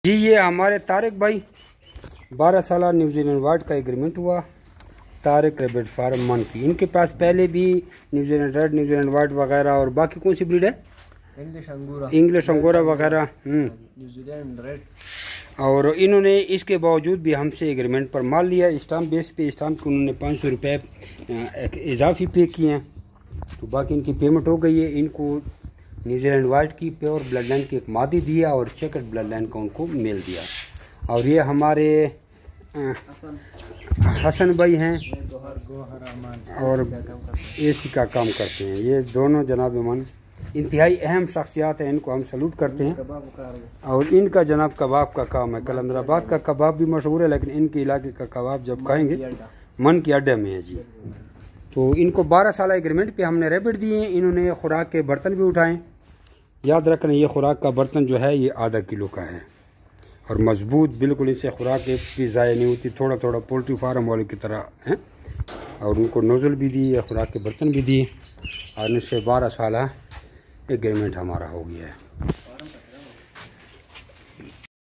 जी ये हमारे तारिक भाई 12 साल न्यूजीलैंड वाइट का एग्रीमेंट हुआ। तारिक रैबिट फार्म मन की, इनके पास पहले भी न्यूजीलैंड रेड, न्यूजीलैंड वाइट वगैरह और बाकी कौन सी ब्रीड है, इंग्लिश अंगोरा वगैरह, न्यूजीलैंड रेड। और इन्होंने इसके बावजूद भी हमसे एग्रीमेंट पर माल लिया। स्टाम्प बेस पे स्टाम्प के उन्होंने 500 रुपये इजाफी पे किए हैं, तो बाकी इनकी पेमेंट हो गई है। इनको न्यूजीलैंड वाइट की प्योर ब्लड लाइन की एक मादी दिया और चेकर्ड ब्लड लाइन का उनको मेल दिया। और ये हमारे हसन भाई हैं और एसी का काम करते हैं। ये दोनों जनाब ईमान इंतहाई अहम शख्सियात हैं, इनको हम सलूट करते हैं। और इनका जनाब कबाब का काम है। कलंदराबाद का कबाब भी मशहूर है, लेकिन इनके इलाके का कबाब जब खाएंगे मन की अड्डे में है जी। तो इनको 12 साल एग्रीमेंट पे हमने रैबिट दिए हैं। इन्होंने खुराक के बर्तन भी उठाएं। याद रखना ये खुराक का बर्तन जो है ये आधा किलो का है और मजबूत बिल्कुल, इससे खुराक भी ज़ाया नहीं होती, थोड़ा थोड़ा पोल्ट्री फार्म वाले की तरह है। और उनको नोज़ल भी दी है, खुराक के बर्तन भी दिए और इनसे 12 साल एग्रीमेंट हमारा हो गया है।